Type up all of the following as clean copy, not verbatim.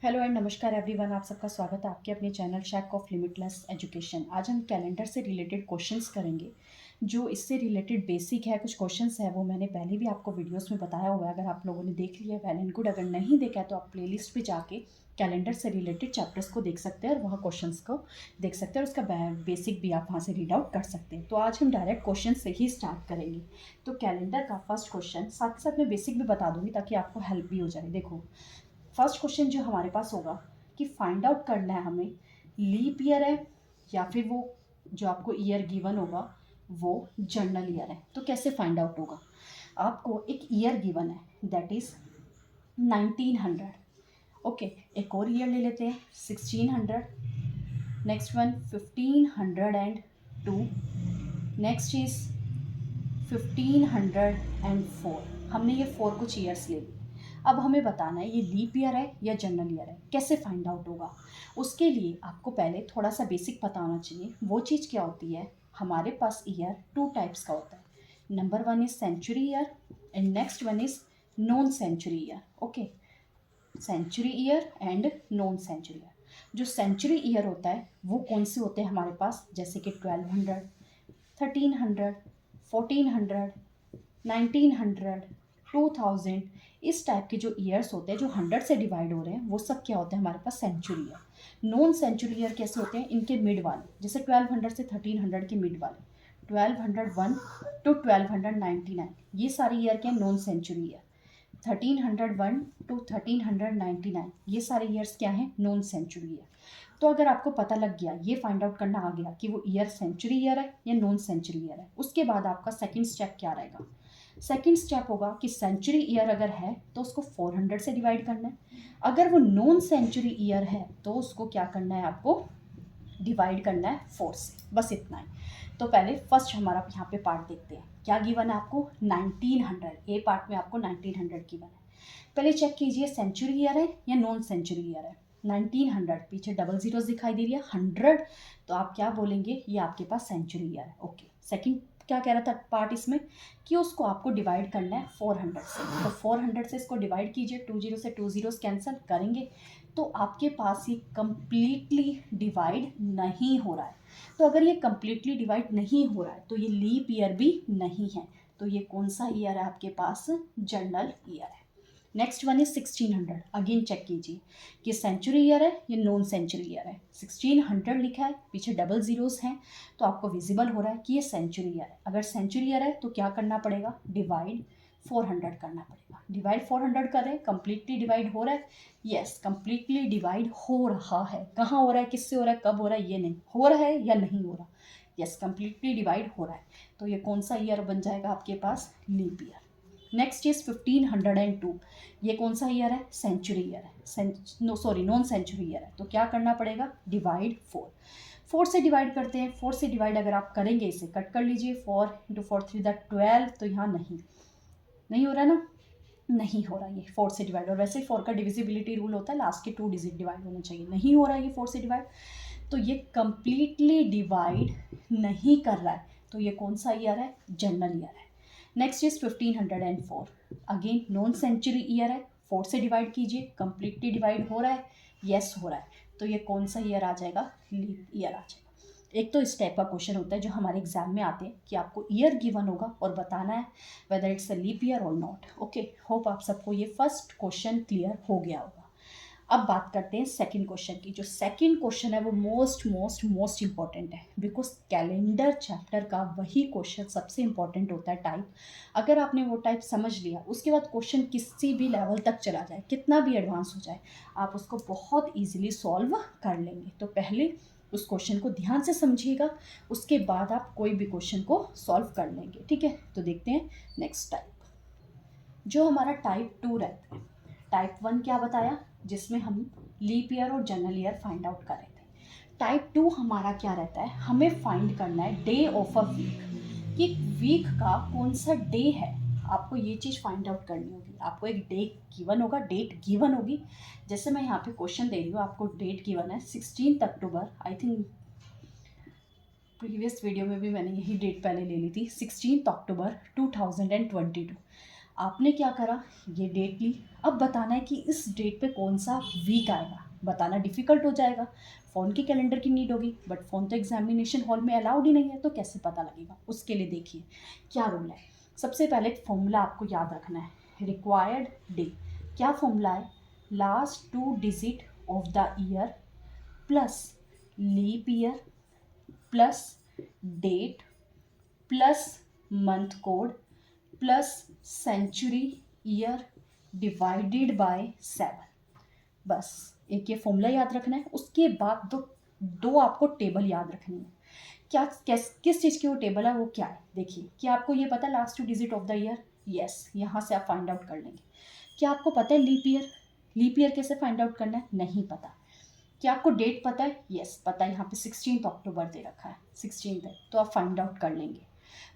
Hello and नमस्कार everyone, आप सबका स्वागत है आपके अपने channel shake of limitless education. आज हम कैलेंडर से रिलेटेड क्वेश्चंस करेंगे। जो इससे रिलेटेड बेसिक है, कुछ क्वेश्चंस है वो मैंने पहले भी आपको वीडियोस में बताया हुआ है। अगर आप लोगों ने देख लिया वेल एंड गुड, अगर नहीं देखा है तो आप प्लेलिस्ट पे जाके कैलेंडर से रिलेटेड चैप्टर्स को देख सकते हैं और वहाँ क्वेश्चंस को देख सकते हैं और उसका बेसिक भी आप वहाँ से रीड आउट कर सकते हैं। तो आज हम डायरेक्ट क्वेश्चन से ही स्टार्ट करेंगे। तो कैलेंडर का फर्स्ट क्वेश्चन, साथ ही साथ मैं बेसिक भी बता दूंगी ताकि आपको हेल्प भी हो जाए। देखो, फर्स्ट क्वेश्चन जो हमारे पास होगा कि फाइंड आउट करना है हमें, लीप ईयर है या फिर वो जो आपको ईयर गिवन होगा वो जर्नल ईयर है। तो कैसे फाइंड आउट होगा? आपको एक ईयर गिवन है दैट इज 1900। ओके, एक और ईयर ले लेते हैं 1600, नेक्स्ट वन 1502, नेक्स्ट इज 1504। हमने ये 4 कुछ ईयर्स ले लिए। अब हमें बताना है ये लीप ईयर है या जनरल ईयर है। कैसे फाइंड आउट होगा? उसके लिए आपको पहले थोड़ा सा बेसिक पता होना चाहिए। वो चीज़ क्या होती है, हमारे पास ईयर 2 टाइप्स का होता है। Number 1 is century year and next one is non century year. Okay, century year and non century year. जो सेंचुरी ईयर होता है वो कौन से होते हैं हमारे पास, जैसे कि 1200, 1300, 1400, 1900, 2000, इस टाइप के जो ईयर्स होते हैं जो 100 से डिवाइड हो रहे हैं वो सब क्या होते हैं हमारे पास, century year. Non century year कैसे होते हैं, इनके मिड वाले, जैसे 1200 से 1300 के मिड वाले, 1201 टू 1299, ये सारे ईयर के नॉन सेंचुरी ईयर। 1301 टू 1399, ये सारे ईयर्स क्या हैं, नॉन सेंचुरी ईयर। तो अगर आपको पता लग गया, ये फाइंड आउट करना आ गया कि वो ईयर सेंचुरी ईयर है या नॉन सेंचुरी ईयर है, उसके बाद आपका सेकंड स्टेप क्या रहेगा? सेकंड स्टेप होगा कि सेंचुरी ईयर अगर है तो उसको 400 से डिवाइड करना है। अगर वो नॉन सेंचुरी ईयर है तो उसको क्या करना है, आपको डिवाइड करना है 4 से। बस इतना ही। तो पहले फर्स्ट हमारा यहाँ पे पार्ट देखते हैं। क्या गिवन है आपको, 1900। ए पार्ट में आपको 1900 गिवन है। पहले चेक कीजिए सेंचुरी ईयर है या नॉन सेंचुरी ईयर है। 1900 पीछे डबल जीरोस दिखाई दे रही है, 100, तो आप क्या बोलेंगे, ये आपके पास सेंचुरी ईयर है। ओके, सेकंड क्या कह रहा था पार्ट इसमें, कि उसको आपको डिवाइड करना है 400 से। तो 400 से इसको डिवाइड कीजिए, 20 से 2 जीरोस कैंसिल करेंगे तो आपके पास ये कंप्लीटली डिवाइड नहीं हो रहा है। तो अगर ये कंप्लीटली डिवाइड नहीं हो रहा है तो ये लीप ईयर भी नहीं है। तो ये कौन सा ईयर है आपके पास, जनरल ईयर है। Next one is 1600। Again check कीजिए कि सेंचुरी ईयर है या नॉन सेंचुरी ईयर है। 1600 लिखा है, पीछे डबल जीरोस हैं, तो आपको विजिबल हो रहा है कि ये सेंचुरी ईयर है। अगर सेंचुरी ईयर है तो क्या करना पड़ेगा, डिवाइड 400 करना पड़ेगा। डिवाइड 400 करें, कंप्लीटली डिवाइड हो रहा है, यस कंप्लीटली डिवाइड हो रहा है। कहाँ हो रहा है, किससे हो रहा है, कब हो रहा है, ये नहीं हो रहा है या नहीं हो रहा, यस कंप्लीटली डिवाइड हो रहा है। तो ये कौन सा ईयर बन जाएगा आपके पास, लीप ईयर। Next is 1502। ये कौन सा ईयर है, सेंचुरी ईयर है, no sorry non century year है। तो क्या करना पड़ेगा, डिवाइड 4। 4 से डिवाइड करते हैं। 4 से डिवाइड अगर आप करेंगे, इसे कट कर लीजिए, 4 इंटू 4 3 12, तो यहाँ नहीं हो रहा ना, नहीं हो रहा ये 4 से डिवाइड। और वैसे 4 का डिविजिबिलिटी रूल होता है, लास्ट के 2 डिजिट डिवाइड होने चाहिए, नहीं हो रहा है ये 4 से डिवाइड। तो ये कंप्लीटली डिवाइड नहीं कर रहा है, तो ये कौन सा ईयर है, जनरल ईयर है। Next is 1504। Again non century year है, 4 से डिवाइड कीजिए, कंप्लीटली डिवाइड हो रहा है, यस हो रहा है, तो ये कौन सा ईयर आ जाएगा, लीप ईयर आ जाएगा। एक तो इस टाइप का क्वेश्चन होता है जो हमारे एग्जाम में आते हैं कि आपको ईयर गिवन होगा और बताना है whether it's a leap year और नॉट। ओके, होप आप सबको ये फर्स्ट क्वेश्चन क्लियर हो गया होगा। अब बात करते हैं सेकंड क्वेश्चन की। जो सेकंड क्वेश्चन है वो मोस्ट मोस्ट मोस्ट इंपॉर्टेंट है, बिकॉज कैलेंडर चैप्टर का वही क्वेश्चन सबसे इंपॉर्टेंट होता है, टाइप। अगर आपने वो टाइप समझ लिया, उसके बाद क्वेश्चन किसी भी लेवल तक चला जाए, कितना भी एडवांस हो जाए, आप उसको बहुत ईजिली सॉल्व कर लेंगे। तो पहले उस क्वेश्चन को ध्यान से समझिएगा, उसके बाद आप कोई भी क्वेश्चन को सॉल्व कर लेंगे। ठीक है, तो देखते हैं नेक्स्ट टाइप। जो हमारा टाइप 2 रहता है, टाइप 1 क्या बताया, जिसमें हम लीप ईयर और जनरल ईयर फाइंड आउट कर रहे थे। टाइप 2 हमारा क्या रहता है, हमें फाइंड करना है डे ऑफ अ वीक, कि वीक का कौन सा डे है। आपको ये चीज़ फाइंड आउट करनी होगी। आपको एक डे गिवन होगा, डेट गिवन होगी। जैसे मैं यहाँ पे क्वेश्चन दे रही हूँ, आपको डेट गिवन है 16 अक्टूबर। आई थिंक प्रीवियस वीडियो में भी मैंने यही डेट पहले ले ली थी, 16 अक्टूबर 2022। आपने क्या करा, ये डेट ली। अब बताना है कि इस डेट पे कौन सा वीक आएगा। बताना डिफ़िकल्ट हो जाएगा, फ़ोन की कैलेंडर की नीड होगी, बट फ़ोन तो एग्जामिनेशन हॉल में अलाउड ही नहीं है, तो कैसे पता लगेगा। उसके लिए देखिए क्या रूल है। सबसे पहले फॉर्मूला आपको याद रखना है, रिक्वायर्ड डे। क्या फॉर्मूला है, last 2 digit of the year plus leap year plus date plus month code plus century year divided by 7। बस एक ये फॉर्मूला याद रखना है। उसके बाद दो आपको टेबल याद रखनी है। क्या किस चीज़ की वो टेबल है, वो क्या है। देखिए, क्या आपको ये पता है last 2 digit of the year, yes, यहाँ से आप फाइंड आउट कर लेंगे। क्या आपको पता है लीप ईयर, लीप ईयर कैसे फाइंड आउट करना है, नहीं पता। क्या आपको डेट पता है, यस पता है, यहाँ पे 16 अक्टूबर दे रखा है, 16 है, तो आप फाइंड आउट कर लेंगे।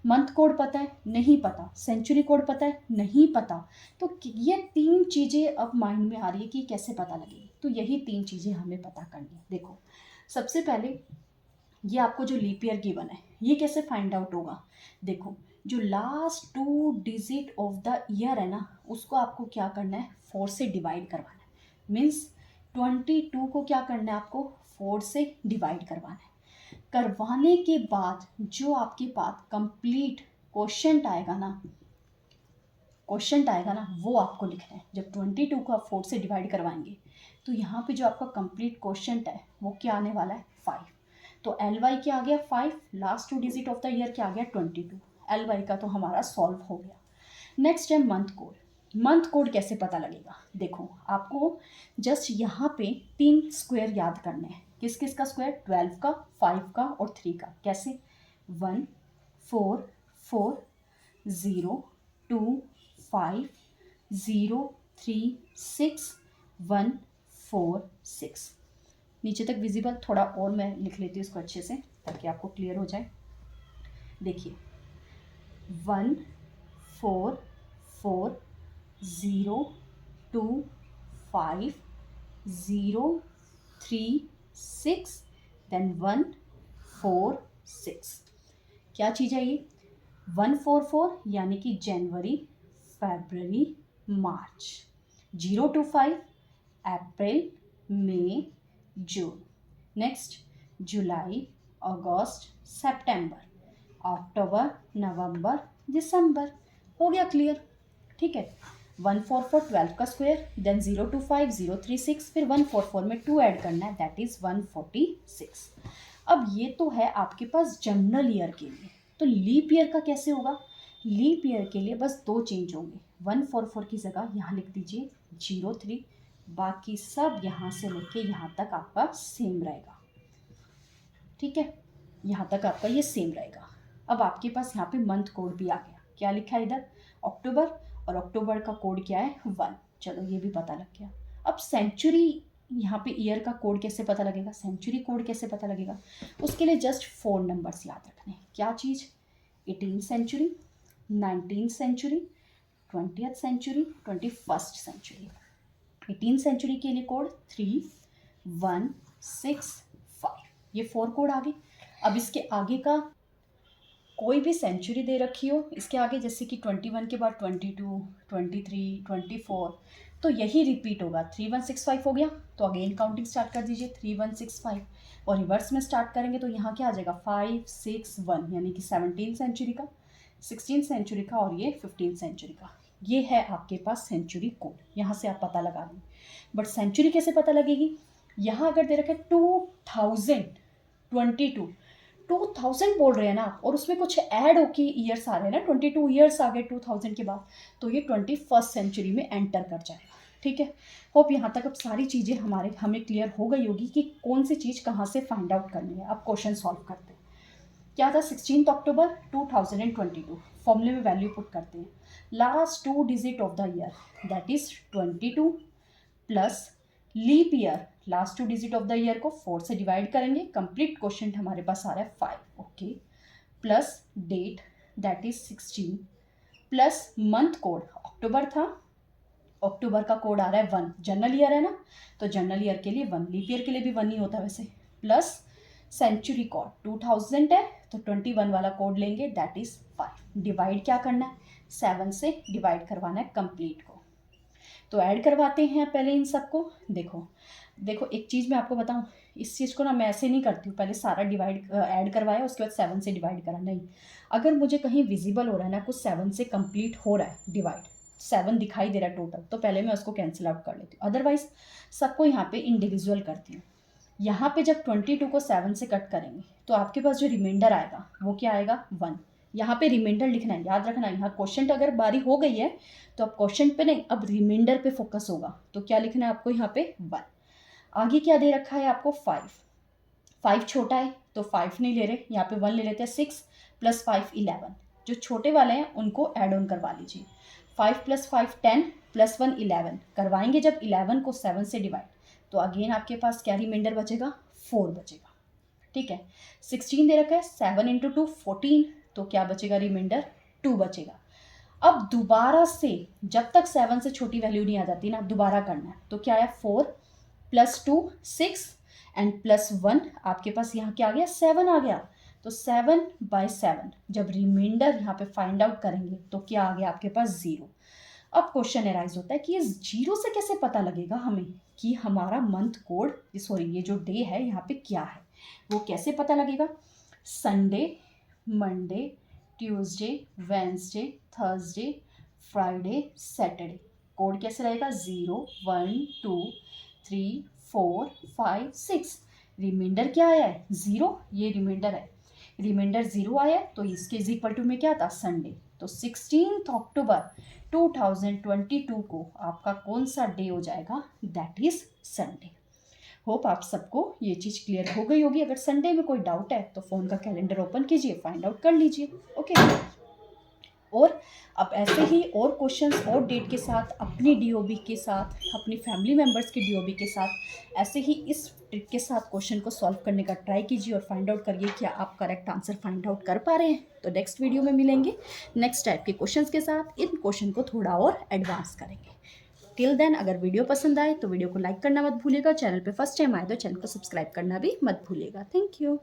मंथ कोड पता है, नहीं पता। सेंचुरी कोड पता है, नहीं पता। तो ये 3 चीज़ें अब माइंड में आ रही है कि कैसे पता लगेगी। तो यही 3 चीज़ें हमें पता करनी है। देखो, सबसे पहले ये आपको जो लीप ईयर गिवन है, ये कैसे फाइंड आउट होगा। देखो, जो last 2 digit of the year है ना, उसको आपको क्या करना है, 4 से डिवाइड करवाना है। मीन्स 22 को क्या करना है, आपको 4 से डिवाइड करवाना है। करवाने के बाद जो आपके पास कंप्लीट क्वोशंट आएगा ना, वो आपको लिखना है। जब 22 को आप 4 से डिवाइड करवाएंगे तो यहाँ पे जो आपका कंप्लीट क्वोशंट है वो क्या आने वाला है, 5। तो एल वाई क्या आ गया, 5। Last 2 digit of the year क्या आ गया, 22। एल वाई का तो हमारा सॉल्व हो गया। नेक्स्ट है मंथ कोड। मंथ कोड कैसे पता लगेगा, देखो आपको जस्ट यहाँ पे 3 स्क्वायर याद करने हैं। किस किस का स्क्वायर, 12 का, 5 का और 3 का। कैसे, 1 4 4 0 2 5 0 3 6 1 4 6। नीचे तक विजिबल, थोड़ा और मैं लिख लेती हूँ इसको अच्छे से ताकि आपको क्लियर हो जाए। देखिए, 1 4 4 0 2 5 0 3 6 देन 1 4 6। क्या चीज़ है ये, 144 यानी कि जनवरी, फरवरी, मार्च। 025 अप्रैल, मई, जून। नेक्स्ट जुलाई, अगस्त, सितंबर, अक्टूबर, नवंबर, दिसंबर। हो गया क्लियर, ठीक है। 144 12 का स्क्वायर, देन 025 036, फिर 144 में 2 ऐड करना है, दैट इज 146। अब ये तो है आपके पास जनरल ईयर के लिए। तो लीप ईयर का कैसे होगा, लीप ईयर के लिए बस 2 चेंज होंगे। 144 की जगह यहाँ लिख दीजिए 03, बाकी सब यहाँ से लेके यहाँ तक आपका सेम रहेगा, ठीक है। यहाँ तक आपका ये सेम रहेगा। अब आपके पास यहाँ पे मंथ कोड भी आ गया। क्या लिखा है इधर, अक्टूबर, और अक्टूबर का कोड क्या है, 1। चलो ये भी पता लग गया। अब सेंचुरी, यहाँ पे ईयर का कोड कैसे पता लगेगा, सेंचुरी कोड कैसे पता लगेगा। उसके लिए जस्ट 4 नंबर्स याद रखने हैं। क्या चीज़, 18th century, 19th century, 20th century, 21st century. 18th century के लिए कोड 3 1 6 5। ये 4 कोड आ गए। अब इसके आगे का कोई भी सेंचुरी दे रखी हो, इसके आगे जैसे कि 21 के बाद 22 23 24, तो यही रिपीट होगा। 3165 हो गया, तो अगेन काउंटिंग स्टार्ट कर दीजिए 3165, और रिवर्स में स्टार्ट करेंगे तो यहाँ क्या आ जाएगा 5 6 1, यानी कि 17th सेंचुरी का, 16th सेंचुरी का और ये 15th सेंचुरी का। ये है आपके पास सेंचुरी कोड, यहाँ से आप पता लगा दें। बट सेंचुरी कैसे पता लगेगी, यहाँ अगर दे रखे 2022, 2000 बोल रहे हैं ना, और उसमें कुछ ऐड होके ईयर्स आ रहे हैं ना, 22 ईयर्स आ गए 2000 के बाद, तो ये 21st सेंचुरी में एंटर कर जाएगा, ठीक है। होप यहाँ तक अब सारी चीज़ें हमें क्लियर हो गई होगी कि कौन सी चीज़ कहाँ से फाइंड आउट करनी है। अब क्वेश्चन सॉल्व करते हैं। क्या था, 16 अक्टूबर 2022, फॉर्मूले में वैल्यू पुट करते हैं। Last 2 digit of the year, that is 22 plus leap year, last 2 digit of the year को 4 से डिवाइड करेंगे, कंप्लीट क्वेश्चन हमारे पास आ रहा है 5, okay, plus date that is 16, plus month code, अक्टूबर था, अक्टूबर का कोड आ रहा है 1, जनरल ईयर है ना, तो जनरल ईयर के लिए 1, लीप ईयर के लिए भी 1 ही होता है वैसे, प्लस सेंचुरी कोड 2000 है तो 21 वाला कोड लेंगे, दैट इज 5। डिवाइड क्या करना है, 7 से डिवाइड करवाना है कंप्लीट को। तो ऐड करवाते हैं पहले इन सबको। देखो देखो एक चीज़ मैं आपको बताऊं, इस चीज़ को ना मैं ऐसे नहीं करती हूँ, पहले सारा डिवाइड ऐड करवाया उसके बाद 7 से डिवाइड करा, नहीं। अगर मुझे कहीं विजिबल हो रहा है ना कुछ 7 से कंप्लीट हो रहा है डिवाइड, 7 दिखाई दे रहा है टोटल, तो पहले मैं उसको कैंसिल आउट कर लेती हूँ। अदरवाइज सबको यहाँ पे इंडिविजुअल करती हूँ। यहाँ पे जब 22 को 7 से कट करेंगे तो आपके पास जो रिमाइंडर आएगा वो क्या आएगा 1। यहाँ पे रिमाइंडर लिखना है, याद रखना। यहाँ क्वेश्चन अगर बारी हो गई है तो अब क्वेश्चन पे नहीं, अब रिमाइंडर पे फोकस होगा। तो क्या लिखना है आपको यहाँ पे 1। आगे क्या दे रखा है आपको 5। 5 छोटा है तो 5 नहीं ले रहे, यहाँ पे 1 ले लेते हैं। 6 + 5 11। जो छोटे वाले हैं उनको ऐड ऑन करवा लीजिए। 5 + 5 10 + 1 11 करवाएंगे जब 11 को 7 से डिवाइड, तो अगेन आपके पास क्या रिमाइंडर बचेगा 4 बचेगा। ठीक है, 16 दे रखा है, 7 × 2 14, तो क्या बचेगा रिमाइंडर 2 बचेगा। अब दोबारा से जब तक 7 से छोटी वैल्यू नहीं आ जाती ना, दोबारा करना है। तो क्या है 4 + 2 6 एंड +1 आपके पास यहाँ क्या आ गया 7 आ गया। तो 7/7 जब रिमाइंडर यहाँ पे फाइंड आउट करेंगे तो क्या आ गया आपके पास 0। अब क्वेश्चन एराइज होता है कि ये 0 से कैसे पता लगेगा हमें कि हमारा मंथ कोड, सॉरी ये जो डे है यहाँ पे क्या है, वो कैसे पता लगेगा। Sunday, Monday, Tuesday, Wednesday, Thursday, Friday, Saturday, code कैसे रहेगा 0 1 2 3 4 5 6। रिमाइंडर क्या आया है 0, ये रिमाइंडर है। रिमाइंडर 0 आया है तो इसके इज इक्वल टू में क्या था संडे। तो 16 अक्टूबर 2022 को आपका कौन सा डे हो जाएगा, दैट इज संडे। होप आप सबको ये चीज़ क्लियर हो गई होगी। अगर संडे में कोई डाउट है तो फ़ोन का कैलेंडर ओपन कीजिए, फाइंड आउट कर लीजिए। ओके, और अब ऐसे ही और क्वेश्चंस और डेट के साथ, अपनी डीओबी के साथ, अपनी फैमिली मेम्बर्स की डीओबी के साथ, ऐसे ही इस ट्रिक के साथ क्वेश्चन को सॉल्व करने का ट्राई कीजिए और फाइंड आउट करिए क्या आप करेक्ट आंसर फाइंड आउट कर पा रहे हैं। तो नेक्स्ट वीडियो में मिलेंगे नेक्स्ट टाइप के क्वेश्चंस के साथ। इन क्वेश्चन को थोड़ा और एडवांस करेंगे। टिल देन अगर वीडियो पसंद आए तो वीडियो को लाइक करना मत भूलिएगा। चैनल पे फर्स्ट टाइम आए तो चैनल को सब्सक्राइब करना भी मत भूलिएगा। Thank you.